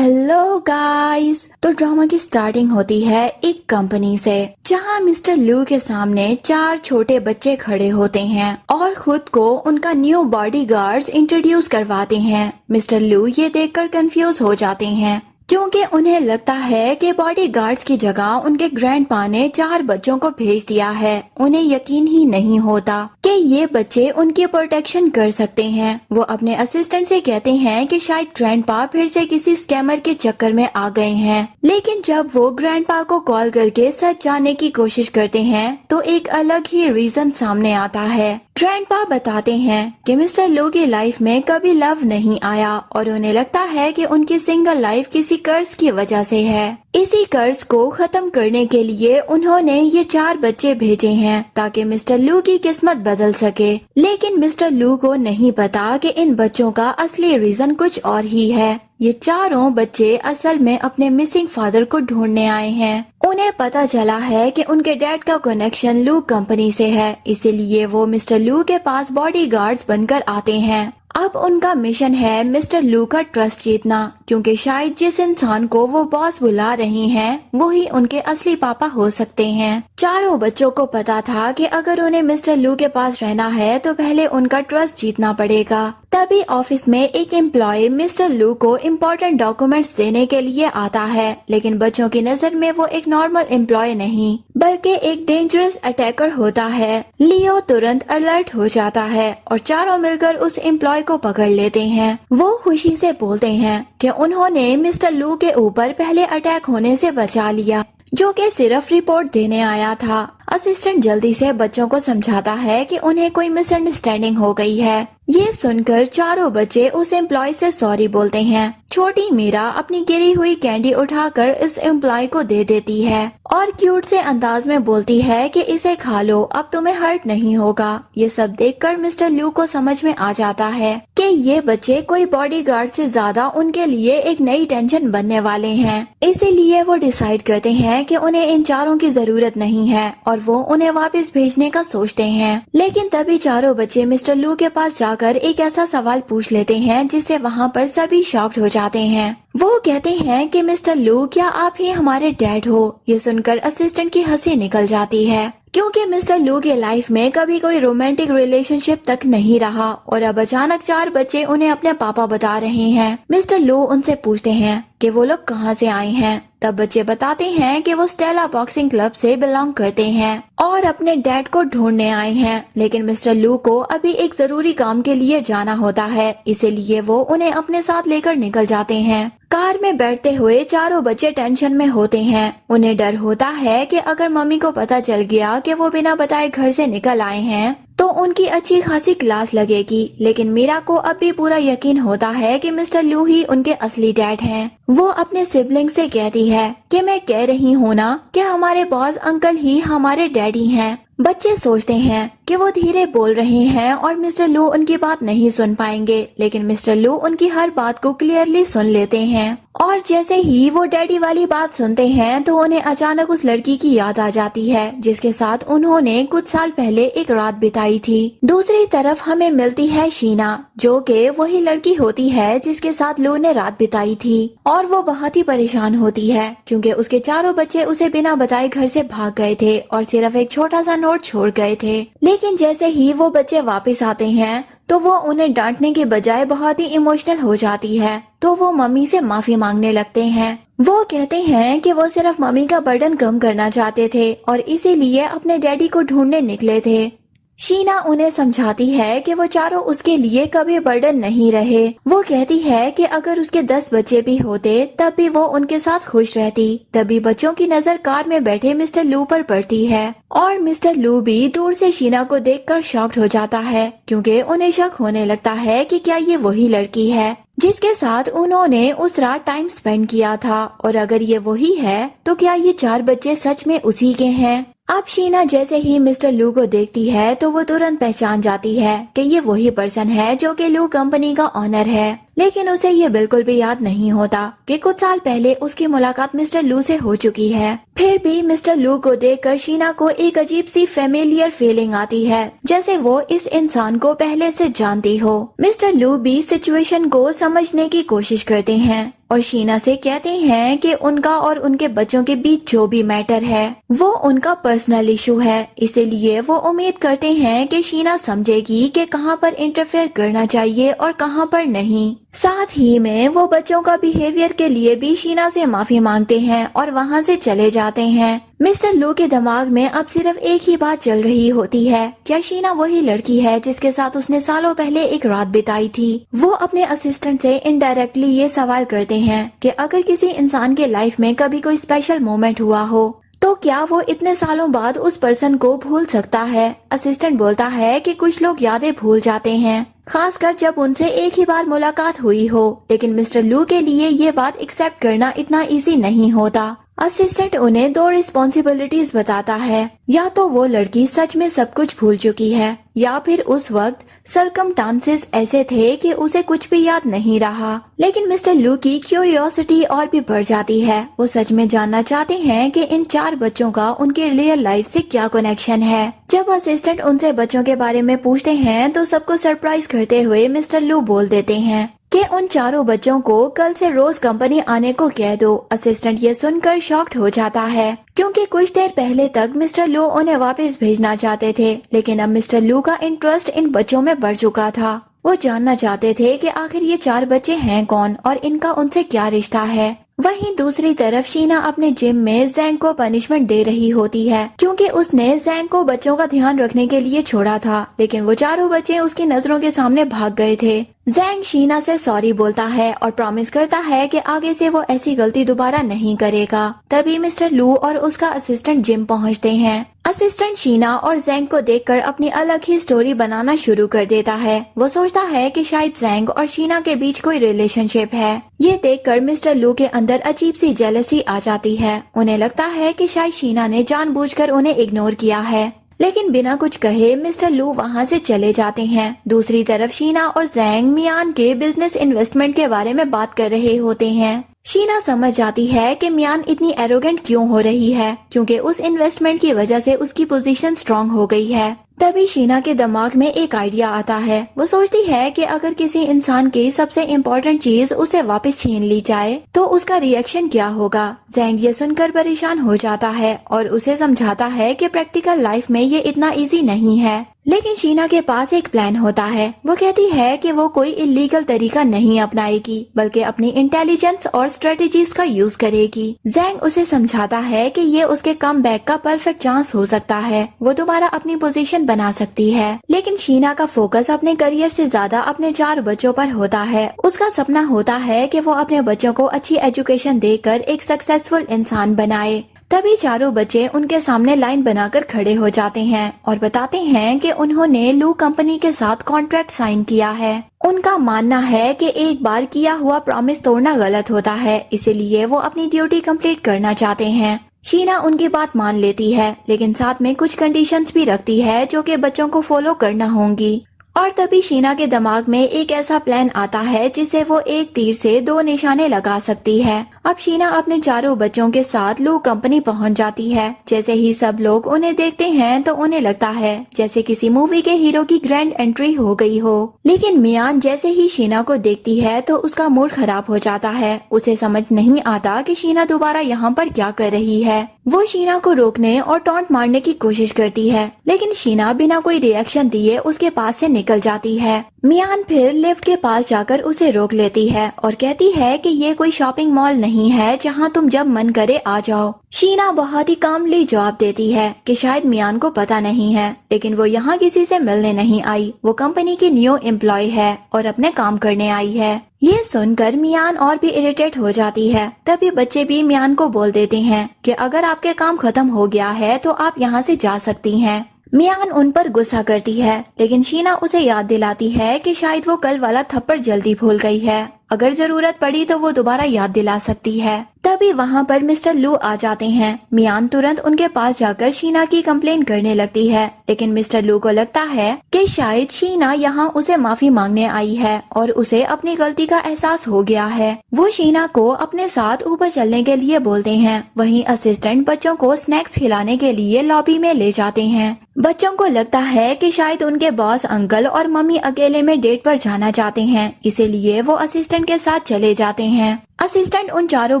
Hello guys. तो drama की starting होती है एक कंपनी से, जहां मिस्टर लू के सामने 4 छोटे बच्चे खड़े होते हैं और खुद को उनका न्यू बॉडीगार्ड्स इंट्रोड्यूस करवाते हैं। मिस्टर लू ये देखकर कंफ्यूज हो जाते हैं क्योंकि उन्हें लगता है कि बॉडीगार्ड्स की जगह उनके ग्रैंडपा ने 4 बच्चों को भेज दिया है। उन्हें यकीन ही नहीं होता कि ये बच्चे उनकी प्रोटेक्शन कर सकते हैं। वो अपने असिस्टेंट से कहते हैं कि शायद ग्रैंडपा फिर से किसी स्कैमर के चक्कर में आ गए हैं, लेकिन जब वो ग्रैंडपा को कॉल करके सच जानने की कोशिश करते हैं तो एक अलग ही रीजन सामने आता है। ग्रैंडपा बताते हैं कि मिस्टर लू की लाइफ में कभी लव नहीं आया और उन्हें लगता है कि उनकी सिंगल लाइफ किसी कर्ज की वजह से है। इसी कर्ज को खत्म करने के लिए उन्होंने ये 4 बच्चे भेजे हैं ताकि मिस्टर लू की किस्मत बदल सके। लेकिन मिस्टर लू को नहीं पता कि इन बच्चों का असली रीजन कुछ और ही है। ये चारों बच्चे असल में अपने मिसिंग फादर को ढूंढने आए हैं। उन्हें पता चला है कि उनके डैड का कनेक्शन लू कंपनी से है, इसीलिए वो मिस्टर लू के पास बॉडीगार्ड्स बनकर आते हैं। अब उनका मिशन है मिस्टर लू का ट्रस्ट जीतना, क्योंकि शायद जिस इंसान को वो बॉस बुला रही हैं, वो ही उनके असली पापा हो सकते हैं। चारों बच्चों को पता था कि अगर उन्हें मिस्टर लू के पास रहना है तो पहले उनका ट्रस्ट जीतना पड़ेगा। तभी ऑफिस में एक एम्प्लॉय मिस्टर लू को इम्पोर्टेंट डॉक्यूमेंट्स देने के लिए आता है, लेकिन बच्चों की नजर में वो एक नॉर्मल एम्प्लॉय नहीं बल्कि एक डेंजरस अटैकर होता है। लियो तुरंत अलर्ट हो जाता है और चारों मिलकर उस एम्प्लॉय को पकड़ लेते हैं। वो खुशी से बोलते हैं कि उन्होंने मिस्टर लू के ऊपर पहले अटैक होने से बचा लिया, जो कि सिर्फ रिपोर्ट देने आया था। असिस्टेंट जल्दी से बच्चों को समझाता है कि उन्हें कोई मिसअंडरस्टैंडिंग हो गई है। ये सुनकर चारों बच्चे उस एम्प्लॉय से सॉरी बोलते हैं। छोटी मीरा अपनी गिरी हुई कैंडी उठाकर इस एम्प्लॉय को दे देती है और क्यूट से अंदाज में बोलती है कि इसे खा लो, अब तुम्हें हर्ट नहीं होगा। ये सब देखकर मिस्टर लू को समझ में आ जाता है कि ये बच्चे कोई बॉडीगार्ड से ज्यादा उनके लिए एक नई टेंशन बनने वाले हैं। इसीलिए वो डिसाइड करते हैं कि उन्हें इन चारों की जरूरत नहीं है और वो उन्हें वापस भेजने का सोचते हैं। लेकिन तभी चारों बच्चे मिस्टर लू के पास जाकर एक ऐसा सवाल पूछ लेते हैं जिससे वहाँ पर सभी शॉक्ड हो जाते हैं। वो कहते हैं कि मिस्टर लू, क्या आप ही हमारे डैड हो? ये सुनकर असिस्टेंट की हंसी निकल जाती है, क्योंकि मिस्टर लू के लाइफ में कभी कोई रोमांटिक रिलेशनशिप तक नहीं रहा और अब अचानक 4 बच्चे उन्हें अपने पापा बता रहे हैं। मिस्टर लू उनसे पूछते हैं कि वो लोग कहाँ से आए हैं। तब बच्चे बताते हैं कि वो स्टेला बॉक्सिंग क्लब से बिलोंग करते हैं और अपने डैड को ढूंढने आए हैं। लेकिन मिस्टर लू को अभी एक जरूरी काम के लिए जाना होता है, इसीलिए वो उन्हें अपने साथ लेकर निकल जाते हैं। कार में बैठते हुए चारों बच्चे टेंशन में होते हैं। उन्हें डर होता है कि अगर मम्मी को पता चल गया कि वो बिना बताए घर से निकल आए हैं तो उनकी अच्छी खासी क्लास लगेगी। लेकिन मीरा को अब भी पूरा यकीन होता है कि मिस्टर लू ही उनके असली डैड हैं। वो अपने सिबलिंग से कहती है कि मैं कह रही हूँ ना कि हमारे बॉस अंकल ही हमारे डैडी हैं। बच्चे सोचते हैं कि वो धीरे बोल रहे हैं और मिस्टर लू उनकी बात नहीं सुन पाएंगे, लेकिन मिस्टर लू उनकी हर बात को क्लियरली सुन लेते हैं और जैसे ही वो डैडी वाली बात सुनते हैं तो उन्हें अचानक उस लड़की की याद आ जाती है जिसके साथ उन्होंने कुछ साल पहले एक रात बिताई थी। दूसरी तरफ हमें मिलती है शीना, जो कि वही लड़की होती है जिसके साथ लू ने रात बिताई थी और वो बहुत ही परेशान होती है क्योंकि उसके चारों बच्चे उसे बिना बताए घर से भाग गए थे और सिर्फ एक छोटा सा नोट छोड़ गए थे। लेकिन जैसे ही वो बच्चे वापस आते हैं तो वो उन्हें डांटने के बजाय बहुत ही इमोशनल हो जाती है, तो वो मम्मी से माफी मांगने लगते हैं। वो कहते हैं कि वो सिर्फ मम्मी का बर्डन कम करना चाहते थे और इसीलिए अपने डैडी को ढूंढने निकले थे। शीना उन्हें समझाती है कि वो चारों उसके लिए कभी बर्डन नहीं रहे। वो कहती है कि अगर उसके 10 बच्चे भी होते तब भी वो उनके साथ खुश रहती। तभी बच्चों की नजर कार में बैठे मिस्टर लू पर पड़ती है और मिस्टर लू भी दूर से शीना को देखकर शॉक्ड हो जाता है, क्योंकि उन्हें शक होने लगता है कि क्या ये वही लड़की है जिसके साथ उन्होंने उस रात टाइम स्पेंड किया था, और अगर ये वही है तो क्या ये 4 बच्चे सच में उसी के हैं। अब शीना जैसे ही मिस्टर लू को देखती है तो वो तुरंत पहचान जाती है कि ये वही पर्सन है जो कि लू कंपनी का ऑनर है। لیکن اسے یہ بالکل بھی یاد نہیں ہوتا کہ کچھ سال پہلے اس کی ملاقات مسٹر لو سے ہو چکی ہے۔ پھر بھی مسٹر لو کو دیکھ کر شینا کو ایک عجیب سی فیملیئر فیلنگ آتی ہے، جیسے وہ اس انسان کو پہلے سے جانتی ہو۔ مسٹر لو بھی سچویشن کو سمجھنے کی کوشش کرتے ہیں اور شینا سے کہتے ہیں کہ ان کا اور ان کے بچوں کے بیچ جو بھی میٹر ہے وہ ان کا پرسنل ایشو ہے، اسی لیے وہ امید کرتے ہیں کہ شینا سمجھے گی کہ کہاں پر انٹرفیئر کرنا چاہیے اور کہاں پر نہیں۔ ساتھ ہی میں وہ بچوں کا بیہیویئر کے لیے بھی شینا سے معافی مانگتے ہیں اور وہاں سے چلے جاتے ہیں۔ مسٹر لو کے دماغ میں اب صرف ایک ہی بات چل رہی ہوتی ہے، کیا شینا وہی لڑکی ہے جس کے ساتھ اس نے سالوں پہلے ایک رات بتائی تھی؟ وہ اپنے اسسٹنٹ سے انڈائریکٹلی یہ سوال کرتے ہیں کہ اگر کسی انسان کے لائف میں کبھی کوئی اسپیشل مومنٹ ہوا ہو تو کیا وہ اتنے سالوں بعد اس پرسن کو بھول سکتا ہے؟ اسسٹنٹ بولتا ہے کہ کچھ لوگ یادیں بھول جاتے ہیں، خاص کر جب ان سے ایک ہی بار ملاقات ہوئی ہو، لیکن مسٹر لو کے لیے یہ بات ایکسپٹ کرنا اتنا ایزی نہیں ہوتا۔ اسسٹنٹ انہیں 2 ریسپانسبلٹیز بتاتا ہے، یا تو وہ لڑکی سچ میں سب کچھ بھول چکی ہے یا پھر اس وقت سرکمٹانسز ایسے تھے کہ اسے کچھ بھی یاد نہیں رہا۔ لیکن مسٹر لو کی کیوریوسٹی اور بھی بڑھ جاتی ہے، وہ سچ میں جاننا چاہتے ہیں کہ ان 4 بچوں کا ان کے ریئل لائف سے کیا کنیکشن ہے۔ جب اسسٹنٹ ان سے بچوں کے بارے میں پوچھتے ہیں تو سب کو سرپرائز کرتے ہوئے مسٹر لو بول دیتے ہیں کہ ان 4 بچوں کو کل سے روز کمپنی آنے کو کہہ دو۔ اسسٹنٹ یہ سن کر شاکڈ ہو جاتا ہے کیونکہ کچھ دیر پہلے تک مسٹر لو انہیں واپس بھیجنا چاہتے تھے، لیکن اب مسٹر لو کا انٹرسٹ ان بچوں میں بڑھ چکا تھا۔ وہ جاننا چاہتے تھے کہ آخر یہ 4 بچے ہیں کون اور ان کا ان سے کیا رشتہ ہے۔ وہیں دوسری طرف شینا اپنے جم میں زینگ کو پنشمنٹ دے رہی ہوتی ہے کیونکہ اس نے زینگ کو بچوں کا دھیان رکھنے کے لیے چھوڑا تھا، لیکن وہ 4 بچے اس کی نظروں کے سامنے بھاگ گئے تھے۔ زینگ شینا سے سوری بولتا ہے اور پرامس کرتا ہے کہ آگے سے وہ ایسی غلطی دوبارہ نہیں کرے گا۔ تبھی مسٹر لو اور اس کا اسسٹنٹ جم پہنچتے ہیں۔ اسسٹنٹ شینا اور زینگ کو دیکھ کر اپنی الگ ہی سٹوری بنانا شروع کر دیتا ہے۔ وہ سوچتا ہے کہ شاید زینگ اور شینا کے بیچ کوئی ریلیشن شپ ہے۔ یہ دیکھ کر مسٹر لو کے اندر عجیب سی جیلسی آ جاتی ہے، انہیں لگتا ہے کہ شاید شینا نے جان بوجھ کر انہیں اگنور کیا ہے، لیکن بنا کچھ کہے مسٹر لو وہاں سے چلے جاتے ہیں۔ دوسری طرف شینا اور زینگ میان کے بزنس انویسٹمنٹ کے بارے میں بات کر رہے ہوتے ہیں۔ شینا سمجھ جاتی ہے کہ میان اتنی ایروگنٹ کیوں ہو رہی ہے، کیونکہ اس انویسٹمنٹ کی وجہ سے اس کی پوزیشن سٹرونگ ہو گئی ہے۔ تبھی شینا کے دماغ میں ایک آئیڈیا آتا ہے، وہ سوچتی ہے کہ اگر کسی انسان کی سب سے امپورٹنٹ چیز اسے واپس چھین لی جائے تو اس کا ری ایکشن کیا ہوگا۔ زینگ یہ سن کر پریشان ہو جاتا ہے اور اسے سمجھاتا ہے کہ پریکٹیکل لائف میں یہ اتنا ایزی نہیں ہے، لیکن شینا کے پاس ایک پلان ہوتا ہے۔ وہ کہتی ہے کہ وہ کوئی انلیگل طریقہ نہیں اپنائے گی بلکہ اپنی انٹیلیجنس اور اسٹریٹجیز کا یوز کرے گی۔ زینگ اسے سمجھاتا ہے کہ یہ اس کے کم بیک کا پرفیکٹ چانس ہو سکتا ہے، وہ دوبارہ اپنی پوزیشن بنا سکتی ہے۔ لیکن شینا کا فوکس اپنے کریئر سے زیادہ اپنے 4 بچوں پر ہوتا ہے۔ اس کا سپنا ہوتا ہے کہ وہ اپنے بچوں کو اچھی ایجوکیشن دے کر ایک سکسیسفل انسان بنائے۔ تبھی 4 بچے ان کے سامنے لائن بنا کر کھڑے ہو جاتے ہیں اور بتاتے ہیں کہ انہوں نے لو کمپنی کے ساتھ کانٹریکٹ سائن کیا ہے۔ ان کا ماننا ہے کہ ایک بار کیا ہوا پرامس توڑنا غلط ہوتا ہے، اسی لیے وہ اپنی ڈیوٹی کمپلیٹ کرنا چاہتے ہیں۔ شینا ان کی بات مان لیتی ہے، لیکن ساتھ میں کچھ کنڈیشنز بھی رکھتی ہے جو کہ بچوں کو فالو کرنا ہوں گی۔ اور تبھی شینا کے دماغ میں ایک ایسا پلان آتا ہے جسے وہ ایک تیر سے 2 نشانے لگا سکتی ہے۔ اب شینا اپنے 4 بچوں کے ساتھ لو کمپنی پہنچ جاتی ہے۔ جیسے ہی سب لوگ انہیں دیکھتے ہیں تو انہیں لگتا ہے جیسے کسی مووی کے ہیرو کی گرینڈ انٹری ہو گئی ہو، لیکن میان جیسے ہی شینا کو دیکھتی ہے تو اس کا موڈ خراب ہو جاتا ہے۔ اسے سمجھ نہیں آتا کہ شینا دوبارہ یہاں پر کیا کر رہی ہے۔ وہ شینا کو روکنے اور ٹونٹ مارنے کی کوشش کرتی ہے، لیکن شینا بنا کوئی ری ایکشن دیے اس کے پاس سے نکل جاتی ہے۔ میان پھر لفٹ کے پاس جا کر اسے روک لیتی ہے اور کہتی ہے کہ یہ کوئی شاپنگ مال نہیں ہے جہاں تم جب من کرے آ جاؤ۔ شینا بہت ہی کاملی جواب دیتی ہے کہ شاید میان کو پتا نہیں ہے، لیکن وہ یہاں کسی سے ملنے نہیں آئی، وہ کمپنی کی نیو امپلائی ہے اور اپنے کام کرنے آئی ہے۔ یہ سن کر میان اور بھی اریٹیٹ ہو جاتی ہے۔ تبھی بچے بھی میان کو بول دیتے ہیں کہ اگر آپ کے کام ختم ہو گیا ہے تو آپ یہاں سے جا سکتی ہیں۔ میان ان پر غصہ کرتی ہے، لیکن شینا اسے یاد دلاتی ہے کہ شاید وہ کل والا تھپڑ جلدی بھول گئی ہے، اگر ضرورت پڑی تو وہ دوبارہ یاد دلا سکتی ہے۔ तभी वहाँ पर मिस्टर लू आ जाते हैं। मियान तुरंत उनके पास जाकर शीना की कंप्लेन करने लगती है, लेकिन मिस्टर लू को लगता है कि शायद शीना यहाँ उसे माफी मांगने आई है और उसे अपनी गलती का एहसास हो गया है। वो शीना को अपने साथ ऊपर चलने के लिए बोलते हैं। वहीं असिस्टेंट बच्चों को स्नैक्स खिलाने के लिए लॉबी में ले जाते हैं। बच्चों को लगता है कि शायद उनके बॉस अंकल और मम्मी अकेले में डेट पर जाना चाहते हैं, इसीलिए वो असिस्टेंट के साथ चले जाते हैं। असिस्टेंट उन चारों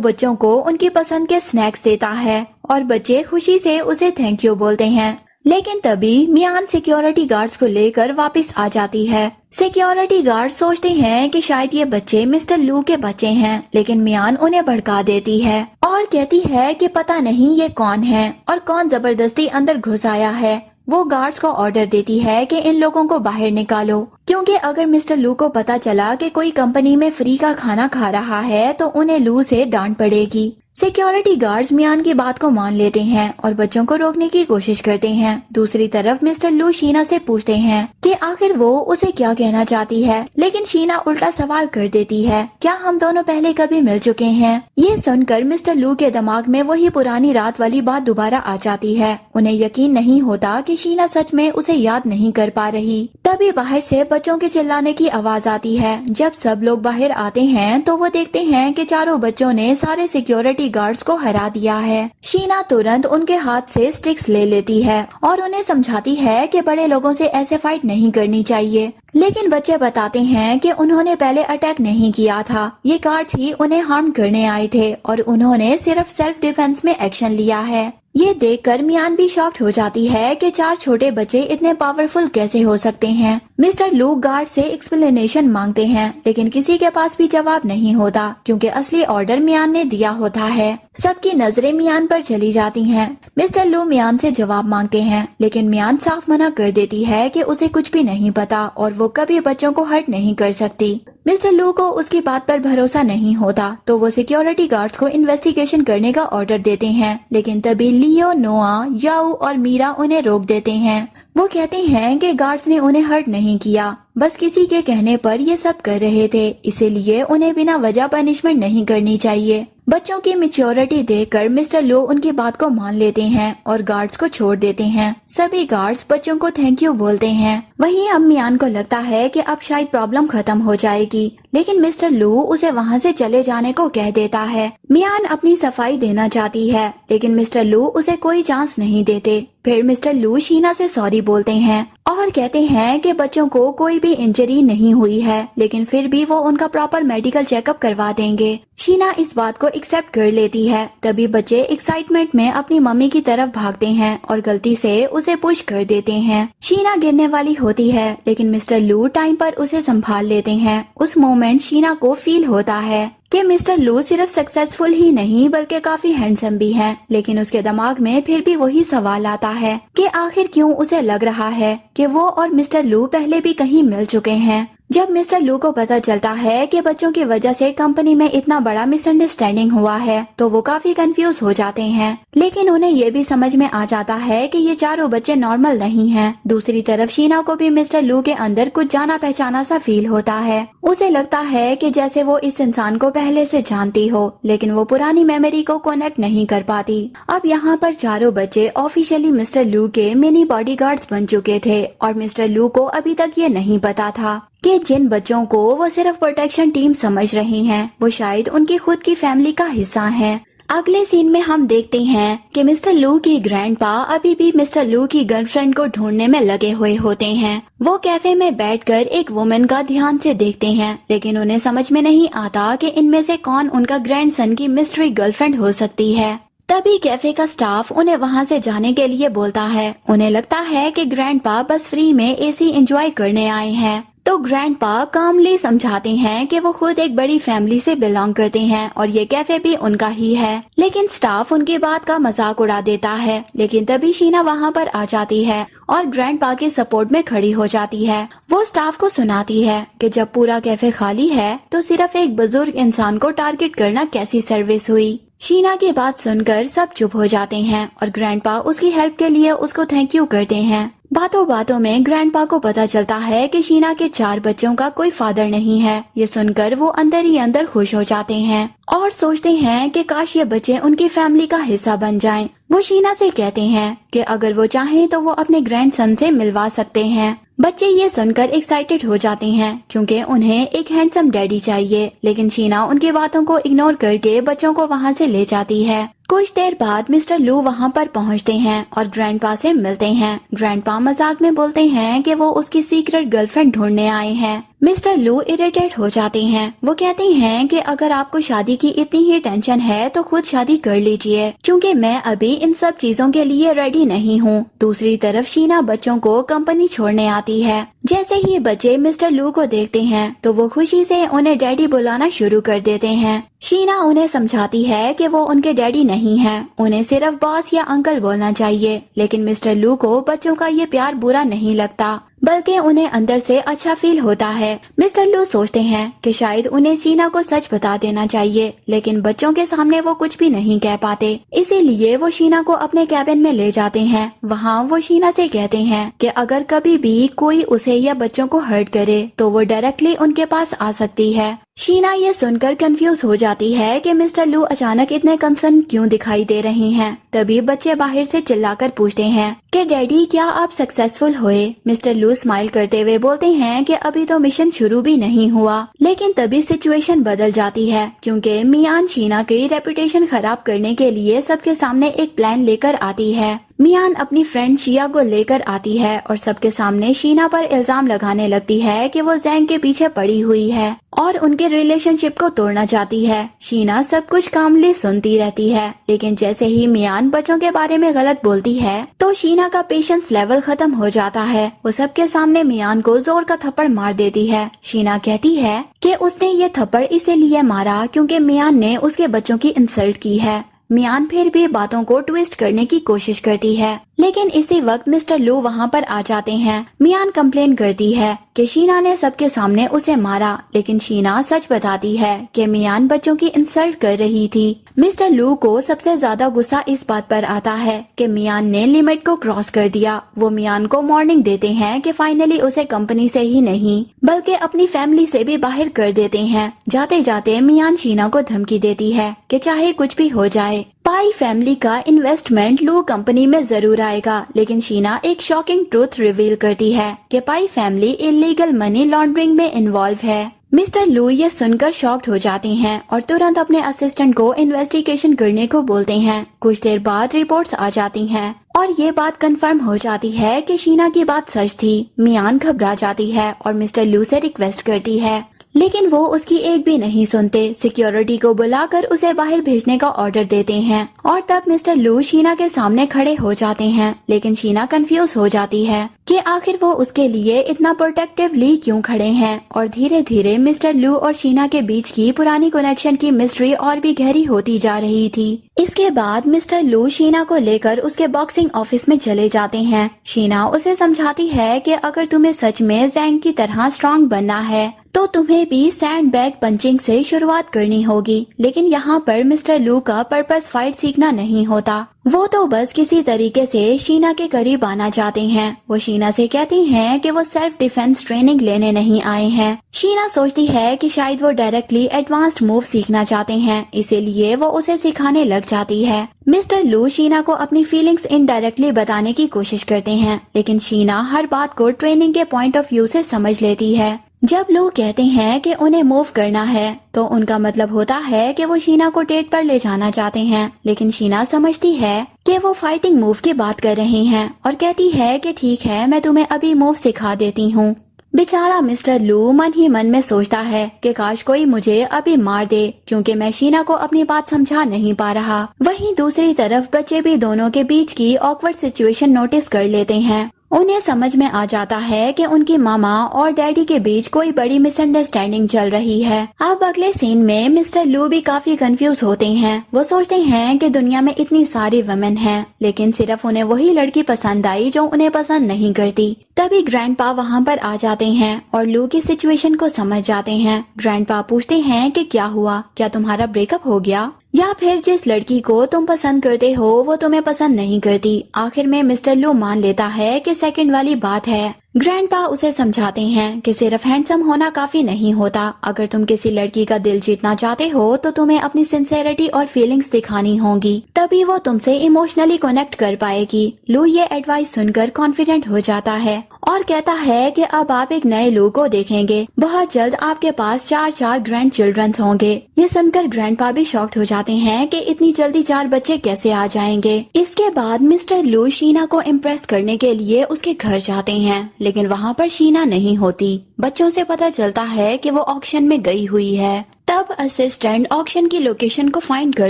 बच्चों को उनकी पसंद के स्नैक्स देता है और बच्चे खुशी से उसे थैंक यू बोलते हैं। लेकिन तभी मियान सिक्योरिटी गार्ड्स को लेकर वापस आ जाती है। सिक्योरिटी गार्ड सोचते हैं कि शायद ये बच्चे मिस्टर लू के बच्चे हैं, लेकिन मियान उन्हें भड़का देती है और कहती है कि पता नहीं ये कौन है और कौन जबरदस्ती अंदर घुस आया है। वो गार्ड्स को ऑर्डर देती है कि इन लोगों को बाहर निकालो, क्योंकि अगर मिस्टर लू को पता चला कि कोई कंपनी में फ्री का खाना खा रहा है तो उन्हें लू से डांट पड़ेगी। सिक्योरिटी गार्ड्स मियान की बात को मान लेते हैं और बच्चों को रोकने की कोशिश करते हैं। दूसरी तरफ मिस्टर लू शीना से पूछते हैं कि आखिर वो उसे क्या कहना चाहती है, लेकिन शीना उल्टा सवाल कर देती है, क्या हम दोनों पहले कभी मिल चुके हैं? ये सुनकर मिस्टर लू के दिमाग में वही पुरानी रात वाली बात दोबारा आ जाती है। उन्हें यकीन नहीं होता कि शीना सच में उसे याद नहीं कर पा रही। तभी बाहर से बच्चों के चिल्लाने की आवाज आती है। जब सब लोग बाहर आते हैं तो वो देखते हैं कि चारों बच्चों ने सारे सिक्योरिटी गार्ड्स को हरा दिया है। शीना तुरंत उनके हाथ से स्टिक्स ले लेती है और उन्हें समझाती है कि बड़े लोगों से ऐसे फाइट नहीं करनी चाहिए, लेकिन बच्चे बताते हैं कि उन्होंने पहले अटैक नहीं किया था, ये गार्ड्स ही उन्हें हार्म करने आए थे और उन्होंने सिर्फ सेल्फ डिफेंस में एक्शन लिया है। ये देखकर मियान भी शॉक्ड हो जाती है कि चार छोटे बच्चे इतने पावरफुल कैसे हो सकते हैं। मिस्टर लू गार्ड से एक्सप्लेनेशन मांगते हैं, लेकिन किसी के पास भी जवाब नहीं होता, क्योंकि असली ऑर्डर मियान ने दिया होता है। सबकी नजरें मियान पर चली जाती हैं। मिस्टर लू मियान से जवाब मांगते हैं, लेकिन मियान साफ मना कर देती है कि उसे कुछ भी नहीं पता और वो कभी बच्चों को हर्ट नहीं कर सकती। मिस्टर लू को उसकी बात पर भरोसा नहीं होता, तो वो सिक्योरिटी गार्ड्स को इन्वेस्टिगेशन करने का ऑर्डर देते हैं, लेकिन तभी लियो, नोआ, याऊ और मीरा उन्हें रोक देते हैं। वो कहते हैं कि गार्ड्स ने उन्हें हर्ट नहीं किया, बस किसी के कहने पर ये सब कर रहे थे, इसीलिए उन्हें बिना वजह पनिशमेंट नहीं करनी चाहिए। बच्चों की मैच्योरिटी देखकर मिस्टर लो उनकी बात को मान लेते हैं और गार्ड्स को छोड़ देते हैं। सभी गार्ड्स बच्चों को थैंक यू बोलते हैं। वहीं अब मियान को लगता है कि अब शायद प्रॉब्लम खत्म हो जाएगी, लेकिन मिस्टर लू उसे वहाँ से चले जाने को कह देता है। मियान अपनी सफाई देना चाहती है, लेकिन मिस्टर लू उसे कोई चांस नहीं देते। फिर मिस्टर लू शीना से सॉरी बोलते हैं और कहते हैं कि बच्चों को कोई भी इंजरी नहीं हुई है, लेकिन फिर भी वो उनका प्रॉपर मेडिकल चेकअप करवा देंगे। शीना इस बात को एक्सेप्ट कर लेती है। तभी बच्चे एक्साइटमेंट में अपनी मम्मी की तरफ भागते हैं और गलती से उसे पुश कर देते हैं। शीना गिरने वाली होती है, लेकिन मिस्टर लू टाइम पर उसे संभाल लेते हैं। उस मोमेंट शीना को फील होता है कि मिस्टर लू सिर्फ सक्सेसफुल ही नहीं बल्कि काफी हैंडसम भी हैं, लेकिन उसके दिमाग में फिर भी वही सवाल आता है कि आखिर क्यों उसे लग रहा है कि वो और मिस्टर लू पहले भी कहीं मिल चुके हैं। जब मिस्टर लू को पता चलता है कि बच्चों की वजह से कंपनी में इतना बड़ा मिसअंडरस्टैंडिंग हुआ है, तो वो काफी कंफ्यूज हो जाते हैं, लेकिन उन्हें ये भी समझ में आ जाता है कि ये चारों बच्चे नॉर्मल नहीं हैं। दूसरी तरफ शीना को भी मिस्टर लू के अंदर कुछ जाना पहचाना सा फील होता है। उसे लगता है कि जैसे वो इस इंसान को पहले से जानती हो, लेकिन वो पुरानी मेमोरी को कनेक्ट नहीं कर पाती। अब यहाँ पर चारों बच्चे ऑफिशियली मिस्टर लू के मिनी बॉडीगार्ड्स बन चुके थे और मिस्टर लू को अभी तक ये नहीं पता था कि जिन बच्चों को वो सिर्फ प्रोटेक्शन टीम समझ रही हैं, वो शायद उनकी खुद की फैमिली का हिस्सा हैं। अगले सीन में हम देखते हैं कि मिस्टर लू की ग्रैंडपा अभी भी मिस्टर लू की गर्लफ्रेंड को ढूंढने में लगे हुए होते हैं। वो कैफे में बैठकर एक वुमन का ध्यान से देखते हैं, लेकिन उन्हें समझ में नहीं आता कि इनमें से कौन उनका ग्रैंडसन की मिस्ट्री गर्लफ्रेंड हो सकती है। तभी कैफे का स्टाफ उन्हें वहां से जाने के लिए बोलता है। उन्हें लगता है कि ग्रैंडपा बस फ्री में एसी एंजॉय करने आए हैं, तो ग्रैंडपा कामली समझाते हैं कि वो खुद एक बड़ी फैमिली से बिलोंग करते हैं और ये कैफे भी उनका ही है, लेकिन स्टाफ उनकी बात का मजाक उड़ा देता है। लेकिन तभी शीना वहाँ पर आ जाती है और ग्रैंडपा के सपोर्ट में खड़ी हो जाती है। वो स्टाफ को सुनाती है कि जब पूरा कैफे खाली है तो सिर्फ एक बुजुर्ग इंसान को टारगेट करना कैसी सर्विस हुई। शीना की बात सुनकर सब चुप हो जाते हैं और ग्रैंडपा उसकी हेल्प के लिए उसको थैंक यू करते हैं। باتوں باتوں میں گرینڈ پا کو پتا چلتا ہے کہ شینا کے 4 بچوں کا کوئی فادر نہیں ہے۔ یہ سن کر وہ اندر ہی اندر خوش ہو جاتے ہیں اور سوچتے ہیں کہ کاش یہ بچے ان کی فیملی کا حصہ بن جائیں۔ وہ شینا سے کہتے ہیں کہ اگر وہ چاہیں تو وہ اپنے گرینڈ سن سے ملوا سکتے ہیں۔ بچے یہ سن کر ایکسائٹیڈ ہو جاتے ہیں کیونکہ انہیں ایک ہینڈسم ڈیڈی چاہیے، لیکن شینا ان کی باتوں کو اگنور کر کے بچوں کو وہاں سے لے جاتی ہے۔ کچھ دیر بعد مسٹر لو وہاں پر پہنچتے ہیں اور گرینڈ پا سے ملتے ہیں۔ گرینڈ پا مذاق میں بولتے ہیں کہ وہ اس کی سیکرٹ گرل فرینڈ ڈھونڈنے آئے ہیں۔ مسٹر لو اریٹیٹ ہو جاتے ہیں۔ وہ کہتے ہیں کہ اگر آپ کو شادی کی اتنی ہی ٹینشن ہے تو خود شادی کر لیجئے، کیونکہ میں ابھی ان سب چیزوں کے لیے ریڈی نہیں ہوں۔ دوسری طرف شینا بچوں کو کمپنی چھوڑنے آتی ہے۔ جیسے ہی بچے مسٹر لو کو دیکھتے ہیں تو وہ خوشی سے انہیں ڈیڈی بلانا شروع کر دیتے ہیں۔ شینا انہیں سمجھاتی ہے کہ وہ ان کے ڈیڈی نہیں ہیں، انہیں صرف باس یا انکل بولنا چاہیے، لیکن مسٹر لو کو بچوں کا یہ پیار برا نہیں لگتا، بلکہ انہیں اندر سے اچھا فیل ہوتا ہے۔ مسٹر لو سوچتے ہیں کہ شاید انہیں شینا کو سچ بتا دینا چاہیے، لیکن بچوں کے سامنے وہ کچھ بھی نہیں کہہ پاتے، اسی لیے وہ شینا کو اپنے کیبن میں لے جاتے ہیں۔ وہاں وہ شینا سے کہتے ہیں کہ اگر کبھی بھی کوئی اسے یا بچوں کو ہرٹ کرے تو وہ ڈائریکٹلی ان کے پاس آ سکتی ہے۔ شینا یہ سن کر کنفیوز ہو جاتی ہے کہ مسٹر لو اچانک اتنے کنسرن کیوں دکھائی دے رہے ہیں۔ تبھی بچے باہر سے چلا کر پوچھتے ہیں کہ ڈیڈی کیا آپ سکسیسفل ہوئے؟ مسٹر لو اسمائل کرتے ہوئے بولتے ہیں کہ ابھی تو مشن شروع بھی نہیں ہوا، لیکن تبھی سچویشن بدل جاتی ہے کیونکہ میان شینا کی ریپوٹیشن خراب کرنے کے لیے سب کے سامنے ایک پلان لے کر آتی ہے۔ میان اپنی فرینڈ شیا کو لے کر آتی ہے اور سب کے سامنے شینا پر الزام لگانے لگتی ہے کہ وہ زینگ کے پیچھے پڑی ہوئی ہے اور ان کے ریلیشن شپ کو توڑنا چاہتی ہے۔ شینا سب کچھ کاملی سنتی رہتی ہے، لیکن جیسے ہی میان بچوں کے بارے میں غلط بولتی ہے تو شینا کا پیشنس لیول ختم ہو جاتا ہے۔ وہ سب کے سامنے میان کو زور کا تھپڑ مار دیتی ہے۔ شینا کہتی ہے کہ اس نے یہ تھپڑ اسی لیے مارا کیونکہ میان نے اس کے بچوں کی انسلٹ کی ہے۔ میان پھر بھی باتوں کو ٹویسٹ کرنے کی کوشش کرتی ہے، لیکن اسی وقت مسٹر لو وہاں پر آ جاتے ہیں۔ میان کمپلین کرتی ہے کہ شینا نے سب کے سامنے اسے مارا، لیکن شینا سچ بتاتی ہے کہ میان بچوں کی انسلٹ کر رہی تھی۔ مسٹر لو کو سب سے زیادہ غصہ اس بات پر آتا ہے کہ میان نے لمٹ کو کراس کر دیا۔ وہ میان کو وارننگ دیتے ہیں کہ فائنلی اسے کمپنی سے ہی نہیں بلکہ اپنی فیملی سے بھی باہر کر دیتے ہیں۔ جاتے جاتے میان شینا کو دھمکی دیتی ہے کہ چاہے کچھ بھی ہو جائے، پائی فیملی کا انویسٹمنٹ لو کمپنی میں ضرور آئے گا۔ لیکن شینا ایک شاکنگ ٹروتھ ریویل کرتی ہے کہ پائی فیملی انلیگل منی لانڈرنگ میں انوالو ہے۔ مسٹر لو یہ سن کر شاکڈ ہو جاتے ہیں اور ترنت اپنے اسسٹنٹ کو انویسٹیگیشن کرنے کو بولتے ہیں۔ کچھ دیر بعد رپورٹس آ جاتی ہیں اور یہ بات کنفرم ہو جاتی ہے کہ شینا کی بات سچ تھی۔ میان گھبرا جاتی ہے اور مسٹر لو سے ریکویسٹ کرتی ہے، لیکن وہ اس کی ایک بھی نہیں سنتے۔ سیکیورٹی کو بلا کر اسے باہر بھیجنے کا آرڈر دیتے ہیں اور تب مسٹر لو شینا کے سامنے کھڑے ہو جاتے ہیں، لیکن شینا کنفیوز ہو جاتی ہے کہ آخر وہ اس کے لیے اتنا پروٹیکٹیولی کیوں کھڑے ہیں، اور دھیرے دھیرے مسٹر لو اور شینا کے بیچ کی پرانی کنیکشن کی مسٹری اور بھی گہری ہوتی جا رہی تھی۔ اس کے بعد مسٹر لو شینا کو لے کر اس کے باکسنگ آفس میں چلے جاتے ہیں۔ شینا اسے سمجھاتی ہے کہ اگر تمہیں سچ میں زینگ کی طرح اسٹرانگ بننا ہے تو تمہیں بھی سینڈ بیگ پنچنگ سے شروعات کرنی ہوگی، لیکن یہاں پر مسٹر لو کا پرپس فائٹ سیکھنا نہیں ہوتا، وہ تو بس کسی طریقے سے شینا کے قریب آنا چاہتے ہیں۔ وہ شینا سے کہتی ہیں کہ وہ سیلف ڈیفense ٹریننگ لینے نہیں آئے ہیں۔ شینا سوچتی ہے کہ شاید وہ ڈائریکٹلی ایڈوانسڈ موو سیکھنا چاہتے ہیں، اسی لیے وہ اسے سکھانے لگ جاتی ہے۔ مسٹر لو شینا کو اپنی فیلنگز انڈائریکٹلی بتانے کی کوشش کرتے ہیں، لیکن شینا ہر بات کو ٹریننگ کے پوائنٹ آف ویو سے سمجھ لیتی ہے۔ جب لوگ کہتے ہیں کہ انہیں موو کرنا ہے تو ان کا مطلب ہوتا ہے کہ وہ شینا کو ڈیٹ پر لے جانا چاہتے ہیں، لیکن شینا سمجھتی ہے کہ وہ فائٹنگ موو کی بات کر رہے ہیں اور کہتی ہے کہ ٹھیک ہے، میں تمہیں ابھی موو سکھا دیتی ہوں۔ بیچارہ مسٹر لو من ہی من میں سوچتا ہے کہ کاش کوئی مجھے ابھی مار دے کیونکہ میں شینا کو اپنی بات سمجھا نہیں پا رہا۔ وہیں دوسری طرف بچے بھی دونوں کے بیچ کی آکورڈ سچویشن نوٹس کر لیتے ہیں۔ انہیں سمجھ میں آ جاتا ہے کہ ان کی ماما اور ڈیڈی کے بیچ کوئی بڑی مس انڈرسٹینڈنگ چل رہی ہے۔ اب اگلے سین میں مسٹر لو بھی کافی کنفیوز ہوتے ہیں۔ وہ سوچتے ہیں کہ دنیا میں اتنی ساری ویمن ہیں، لیکن صرف انہیں وہی لڑکی پسند آئی جو انہیں پسند نہیں کرتی۔ تبھی گرینڈ پا وہاں پر آ جاتے ہیں اور لو کی سچویشن کو سمجھ جاتے ہیں۔ گرینڈ پا پوچھتے ہیں کہ کیا ہوا، کیا تمہارا بریک اپ ہو گیا، یا پھر جس لڑکی کو تم پسند کرتے ہو وہ تمہیں پسند نہیں کرتی۔ آخر میں مسٹر لو مان لیتا ہے کہ سیکنڈ والی بات ہے۔ گرینڈ پا اسے سمجھاتے ہیں کہ صرف ہینڈسم ہونا کافی نہیں ہوتا، اگر تم کسی لڑکی کا دل جیتنا چاہتے ہو تو تمہیں اپنی سنسیئرٹی اور فیلنگز دکھانی ہوں گی، تبھی وہ تم سے ایموشنلی کنیکٹ کر پائے گی۔ لو یہ ایڈوائس سن کر کانفیڈنٹ ہو جاتا ہے اور کہتا ہے کہ اب آپ ایک نئے لو کو دیکھیں گے، بہت جلد آپ کے پاس 4 گرینڈ چلڈرنز ہوں گے۔ یہ سن کر گرینڈ پا بھی شاکڈ ہو جاتے ہیں کہ اتنی جلدی 4 بچے کیسے آ جائیں گے۔ اس کے بعد مسٹر لو شینا کو امپریس کرنے کے لیے اس کے گھر جاتے ہیں، لیکن وہاں پر شینا نہیں ہوتی۔ بچوں سے پتہ چلتا ہے کہ وہ آکشن میں گئی ہوئی ہے۔ تب اسسٹنٹ آکشن کی لوکیشن کو فائنڈ کر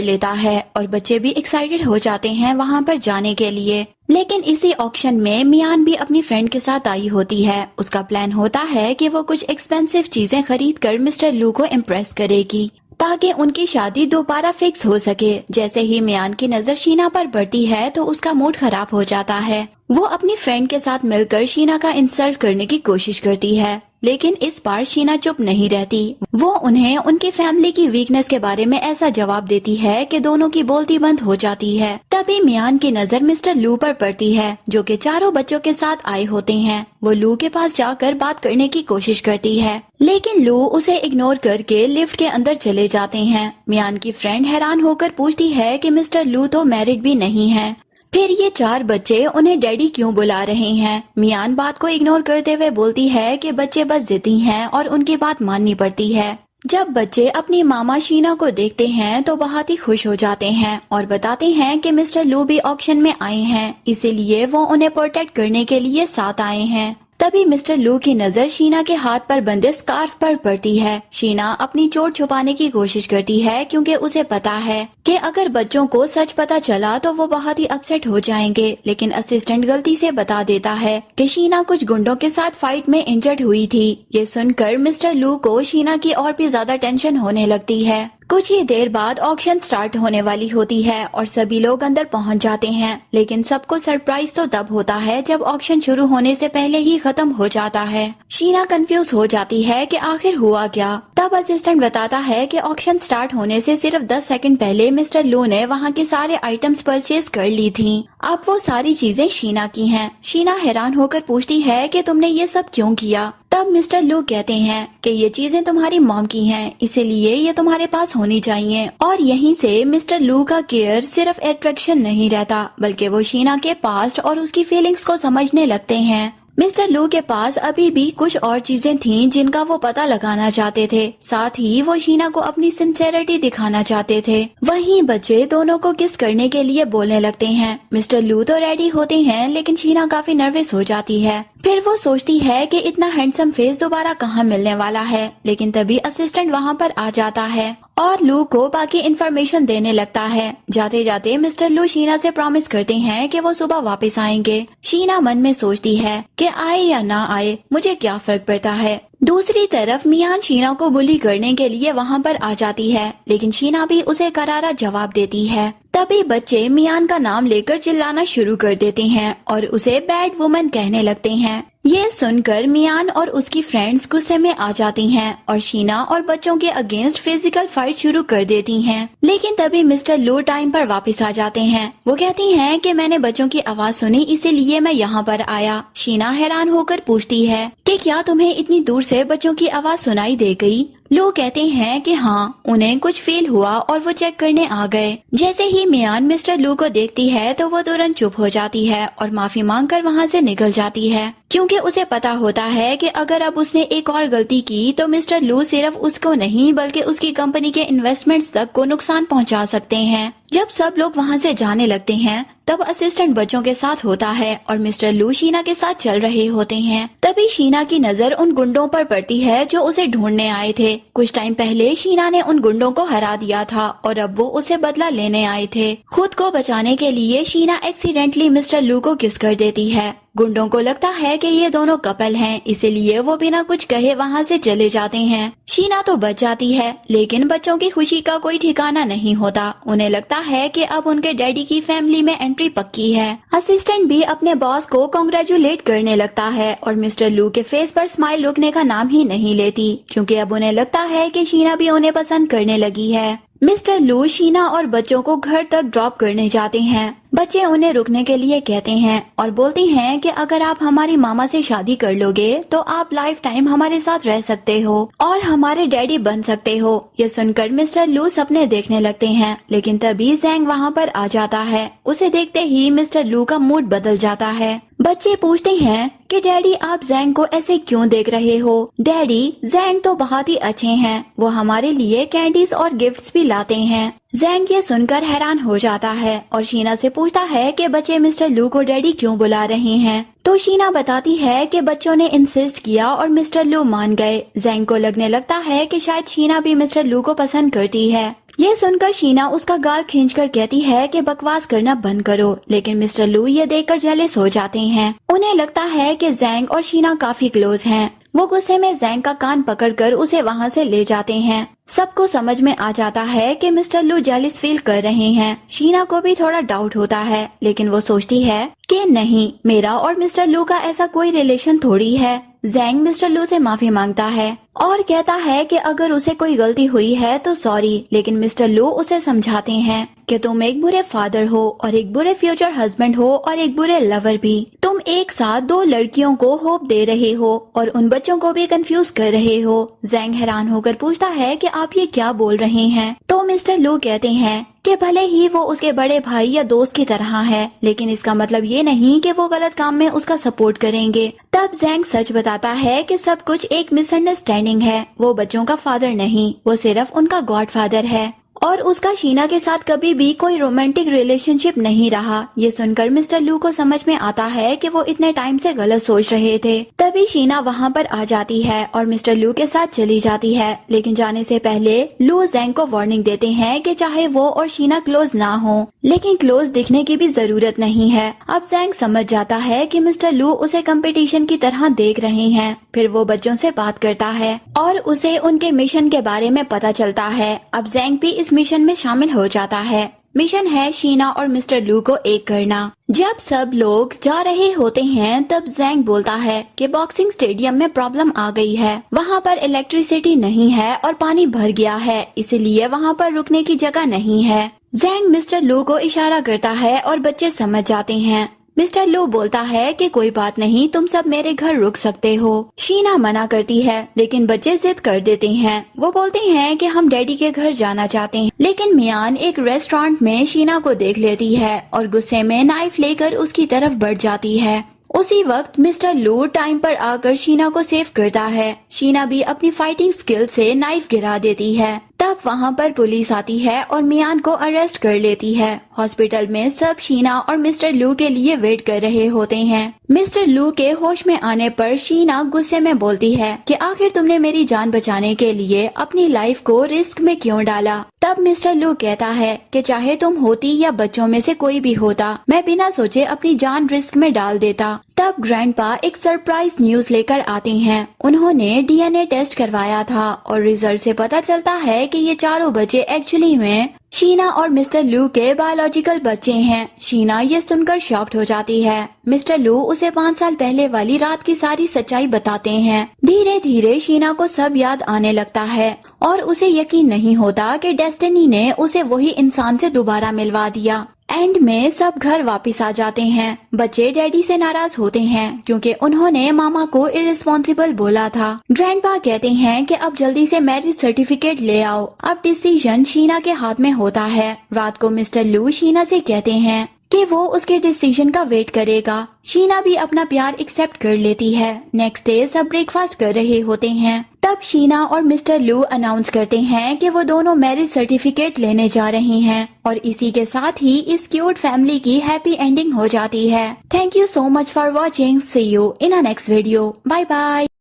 لیتا ہے اور بچے بھی ایکسائٹیڈ ہو جاتے ہیں وہاں پر جانے کے لیے۔ لیکن اسی آکشن میں میان بھی اپنی فرینڈ کے ساتھ آئی ہوتی ہے۔ اس کا پلان ہوتا ہے کہ وہ کچھ ایکسپینسو چیزیں خرید کر مسٹر لو کو امپریس کرے گی تاکہ ان کی شادی دوبارہ فکس ہو سکے۔ جیسے ہی میان کی نظر شینا پر پڑتی ہے تو اس کا موڈ خراب ہو جاتا ہے۔ وہ اپنی فرینڈ کے ساتھ مل کر شینا کا انسلٹ کرنے کی کوشش کرتی ہے، لیکن اس بار شینا چپ نہیں رہتی۔ وہ انہیں ان کی فیملی کی ویکنس کے بارے میں ایسا جواب دیتی ہے کہ دونوں کی بولتی بند ہو جاتی ہے۔ تبھی میان کی نظر مسٹر لو پر پڑتی ہے جو کہ 4 بچوں کے ساتھ آئے ہوتے ہیں۔ وہ لو کے پاس جا کر بات کرنے کی کوشش کرتی ہے، لیکن لو اسے اگنور کر کے لفٹ کے اندر چلے جاتے ہیں۔ میان کی فرینڈ حیران ہو کر پوچھتی ہے کہ مسٹر لو تو میرڈ بھی نہیں ہے، پھر یہ 4 بچے انہیں ڈیڈی کیوں بلا رہے ہیں؟ میان بات کو اگنور کرتے ہوئے بولتی ہے کہ بچے بس ضدی ہیں اور ان کی بات ماننی پڑتی ہے۔ جب بچے اپنی ماما شینا کو دیکھتے ہیں تو بہت ہی خوش ہو جاتے ہیں اور بتاتے ہیں کہ مسٹر لو بھی آکشن میں آئے ہیں، اسی لیے وہ انہیں پروٹیکٹ کرنے کے لیے ساتھ آئے ہیں۔ تبھی مسٹر لو کی نظر شینا کے ہاتھ پر بندھے اسکارف پر پڑتی ہے۔ شینا اپنی چوٹ چھپانے کی کوشش کرتی ہے کیونکہ اسے پتا ہے کہ اگر بچوں کو سچ پتا چلا تو وہ بہت ہی اپسیٹ ہو جائیں گے، لیکن اسسٹنٹ غلطی سے بتا دیتا ہے کہ شینا کچھ گنڈوں کے ساتھ فائٹ میں انجرڈ ہوئی تھی۔ یہ سن کر مسٹر لو کو شینا کی اور بھی زیادہ ٹینشن ہونے لگتی ہے۔ کچھ ہی دیر بعد آکشن سٹارٹ ہونے والی ہوتی ہے اور سبھی لوگ اندر پہنچ جاتے ہیں، لیکن سب کو سرپرائز تو تب ہوتا ہے جب آکشن شروع ہونے سے پہلے ہی ختم ہو جاتا ہے۔ شینا کنفیوز ہو جاتی ہے کہ آخر ہوا کیا۔ تب اسسٹنٹ بتاتا ہے کہ آکشن سٹارٹ ہونے سے صرف 10 سیکنڈ پہلے مسٹر لو نے وہاں کے سارے آئٹمز پرچیز کر لی تھیں، اب وہ ساری چیزیں شینا کی ہیں۔ شینا حیران ہو کر پوچھتی ہے کہ تم نے یہ سب کیوں کیا؟ تب مسٹر لو کہتے ہیں کہ یہ چیزیں تمہاری موم کی ہیں، اسی لیے یہ تمہارے پاس ہونی چاہیے۔ اور یہیں سے مسٹر لو کا کیئر صرف اٹریکشن نہیں رہتا بلکہ وہ شینا کے پاسٹ اور اس کی فیلنگز کو سمجھنے لگتے ہیں۔ مسٹر لو کے پاس ابھی بھی کچھ اور چیزیں تھیں جن کا وہ پتہ لگانا چاہتے تھے، ساتھ ہی وہ شینا کو اپنی سنسیئرٹی دکھانا چاہتے تھے۔ وہیں بچے دونوں کو کس کرنے کے لیے بولنے لگتے ہیں۔ مسٹر لو تو ریڈی ہوتے ہیں لیکن شینا کافی نروس ہو جاتی ہے۔ پھر وہ سوچتی ہے کہ اتنا ہینڈسم فیس دوبارہ کہاں ملنے والا ہے، لیکن تبھی اسسٹنٹ وہاں پر آ جاتا ہے اور لو کو باقی انفارمیشن دینے لگتا ہے۔ جاتے جاتے مسٹر لو شینا سے پرامس کرتے ہیں کہ وہ صبح واپس آئیں گے۔ شینا من میں سوچتی ہے کہ آئے یا نہ آئے مجھے کیا فرق پڑتا ہے۔ دوسری طرف میان شینا کو بلی کرنے کے لیے وہاں پر آ جاتی ہے، لیکن شینا بھی اسے کرارا جواب دیتی ہے۔ تبھی بچے میان کا نام لے کر چلانا شروع کر دیتے ہیں اور اسے بیڈ وومن کہنے لگتے ہیں۔ یہ سن کر میان اور اس کی فرینڈز غصے میں آ جاتی ہیں اور شینا اور بچوں کے اگینسٹ فزیکل فائٹ شروع کر دیتی ہیں، لیکن تبھی مسٹر لو ٹائم پر واپس آ جاتے ہیں۔ وہ کہتی ہیں کہ میں نے بچوں کی آواز سنی اسی لیے میں یہاں پر آیا۔ شینا حیران ہو کر پوچھتی ہے کہ کیا تمہیں اتنی دور سے بچوں کی آواز سنائی دے گئی؟ لو کہتے ہیں کہ ہاں، انہیں کچھ فیل ہوا اور وہ چیک کرنے آ گئے۔ جیسے ہی میان مسٹر لو کو دیکھتی ہے تو وہ ترنت چپ ہو جاتی ہے اور معافی مانگ کر وہاں سے نکل جاتی ہے، کیونکہ اسے پتا ہوتا ہے کہ اگر اب اس نے ایک اور غلطی کی تو مسٹر لو صرف اس کو نہیں بلکہ اس کی کمپنی کے انویسٹمنٹس تک کو نقصان پہنچا سکتے ہیں۔ جب سب لوگ وہاں سے جانے لگتے ہیں تب اسسٹنٹ بچوں کے ساتھ ہوتا ہے اور مسٹر لو شینا کے ساتھ چل رہے ہوتے ہیں۔ تبھی شینا کی نظر ان گنڈوں پر پڑتی ہے جو اسے ڈھونڈنے آئے تھے۔ کچھ ٹائم پہلے شینا نے ان گنڈوں کو ہرا دیا تھا اور اب وہ اسے بدلہ لینے آئے تھے۔ خود کو بچانے کے لیے شینا ایکسیڈنٹلی مسٹر لو کو کس کر دیتی ہے، गुंडों को लगता है कि ये दोनों कपल हैं, इसीलिए वो बिना कुछ कहे वहाँ से चले जाते हैं। शीना तो बच जाती है, लेकिन बच्चों की खुशी का कोई ठिकाना नहीं होता। उन्हें लगता है कि अब उनके डैडी की फैमिली में एंट्री पक्की है। असिस्टेंट भी अपने बॉस को कांग्रेचुलेट करने लगता है और मिस्टर लू के फेस पर स्माइल रुकने का नाम ही नहीं लेती, क्योंकि अब उन्हें लगता है कि शीना भी उन्हें पसंद करने लगी है। मिस्टर लू शीना और बच्चों को घर तक ड्रॉप करने जाते हैं। बच्चे उन्हें रुकने के लिए कहते हैं और बोलते हैं कि अगर आप हमारी मामा से शादी कर लोगे तो आप लाइफ टाइम हमारे साथ रह सकते हो और हमारे डैडी बन सकते हो। ये सुनकर मिस्टर लू सपने देखने लगते हैं, लेकिन तभी ज़ैंग वहाँ पर आ जाता है। उसे देखते ही मिस्टर लू का मूड बदल जाता है। बच्चे पूछते हैं कि डैडी आप ज़ैंग को ऐसे क्यों देख रहे हो? डैडी, ज़ैंग तो बहुत ही अच्छे हैं, वो हमारे लिए कैंडीज और गिफ्ट्स भी लाते हैं। ज़ैंग ये सुनकर हैरान हो जाता है और शीना से पूछता है कि बच्चे मिस्टर लू को डैडी क्यों बुला रहे हैं। तो शीना बताती है कि बच्चों ने इंसिस्ट किया और मिस्टर लू मान गए। ज़ैंग को लगने लगता है कि शायद शीना भी मिस्टर लू को पसंद करती है। ये सुनकर शीना उसका गाल खींचकर कहती है कि बकवास करना बंद करो, लेकिन मिस्टर लू ये देखकर जेलस हो जाते हैं। उन्हें लगता है कि ज़ैंग और शीना काफी क्लोज हैं। वो गुस्से में ज़ैंग का कान पकड़कर उसे वहाँ से ले जाते हैं। सबको समझ में आ जाता है कि मिस्टर लू जेलस फील कर रहे हैं। शीना को भी थोड़ा डाउट होता है, लेकिन वो सोचती है कि नहीं, मेरा और मिस्टर लू का ऐसा कोई रिलेशन थोड़ी है। ज़ैंग मिस्टर लू से माफी मांगता है और कहता है कि अगर उसे कोई गलती हुई है तो सॉरी, लेकिन मिस्टर लू उसे समझाते हैं कि तुम एक बुरे फादर हो और एक बुरे फ्यूचर हस्बैंड हो और एक बुरे लवर भी। तुम एक साथ दो लड़कियों को होप दे रहे हो और उन बच्चों को भी कंफ्यूज कर रहे हो। ज़ैंग हैरान होकर पूछता है कि आप ये क्या बोल रहे हैं? तो मिस्टर लू कहते हैं कि भले ही वो उसके बड़े भाई या दोस्त की तरह है, लेकिन इसका मतलब ये नहीं कि वो गलत काम में उसका सपोर्ट करेंगे। तब ज़ैंग सच बताता है कि सब कुछ एक मिसअंडरस्टैंडिंग है। वो बच्चों का फादर नहीं, वो सिर्फ उनका गॉड फादर है और उसका शीना के साथ कभी भी कोई रोमांटिक रिलेशनशिप नहीं रहा। ये सुनकर मिस्टर लू को समझ में आता है कि वो इतने टाइम से गलत सोच रहे थे। तभी शीना वहाँ पर आ जाती है और मिस्टर लू के साथ चली जाती है, लेकिन जाने से पहले लू ज़ैंग को वार्निंग देते हैं कि चाहे वो और शीना क्लोज ना हो, लेकिन क्लोज दिखने की भी जरूरत नहीं है। अब ज़ैंग समझ जाता है कि मिस्टर लू उसे कंपटीशन की तरह देख रहे हैं। फिर वो बच्चों से बात करता है और उसे उनके मिशन के बारे में पता चलता है। अब ज़ैंग भी इस मिशन में शामिल हो जाता है। मिशन है शीना और मिस्टर लू को एक करना। जब सब लोग जा रहे होते हैं तब ज़ैंग बोलता है कि बॉक्सिंग स्टेडियम में प्रॉब्लम आ गई है। वहाँ पर इलेक्ट्रिसिटी नहीं है और पानी भर गया है, इसीलिए वहाँ पर रुकने की जगह नहीं है। ज़ैंग मिस्टर लू को इशारा करता है और बच्चे समझ जाते हैं। मिस्टर लू बोलता है कि कोई बात नहीं, तुम सब मेरे घर रुक सकते हो। शीना मना करती है, लेकिन बच्चे जिद कर देते हैं। वो बोलते हैं कि हम डैडी के घर जाना चाहते हैं, लेकिन मियान एक रेस्टोरेंट में शीना को देख लेती है और गुस्से में नाइफ लेकर उसकी तरफ बढ़ जाती है। उसी वक्त मिस्टर लू टाइम पर आकर शीना को सेव करता है। शीना भी अपनी फाइटिंग स्किल से नाइफ गिरा देती है। तब वहाँ पर पुलिस आती है और मियान को अरेस्ट कर लेती है। हॉस्पिटल में सब शीना और मिस्टर लू के लिए वेट कर रहे होते हैं। मिस्टर लू के होश में आने पर शीना गुस्से में बोलती है कि आखिर तुमने मेरी जान बचाने के लिए अपनी लाइफ को रिस्क में क्यों डाला? तब मिस्टर लू कहता है कि चाहे तुम होती या बच्चों में से कोई भी होता, मैं बिना सोचे अपनी जान रिस्क में डाल देता। तब ग्रैंडपा एक सरप्राइज न्यूज लेकर आते हैं। उन्होंने डीएनए टेस्ट करवाया था और रिजल्ट से पता चलता है कि ये चारों बच्चे एक्चुअली में शीना और मिस्टर लू के बायोलॉजिकल बच्चे हैं। शीना ये सुनकर शॉक्ड हो जाती है। मिस्टर लू उसे 5 साल पहले वाली रात की सारी सच्चाई बताते हैं। धीरे धीरे शीना को सब याद आने लगता है और उसे यकीन नहीं होता कि डेस्टिनी ने उसे वही इंसान से दोबारा मिलवा दिया। एंड में सब घर वापस आ जाते हैं। बच्चे डैडी से नाराज होते हैं क्योंकि उन्होंने मामा को इररिस्पॉन्सिबल बोला था। ग्रैंडपा कहते हैं कि अब जल्दी से मैरिज सर्टिफिकेट ले आओ। अब डिसीजन शीना के हाथ में होता है। रात को मिस्टर लू शीना से कहते हैं कि वो उसके डिसीजन का वेट करेगा। शीना भी अपना प्यार एक्सेप्ट कर लेती है। नेक्स्ट डे सब ब्रेकफास्ट कर रहे होते हैं। तब शीना और मिस्टर लू अनाउंस करते हैं कि वो दोनों मैरिज सर्टिफिकेट लेने जा रहे हैं और इसी के साथ ही इस क्यूट फैमिली की हैप्पी एंडिंग हो जाती है। Thank you so much for watching. See you in a next video. Bye bye.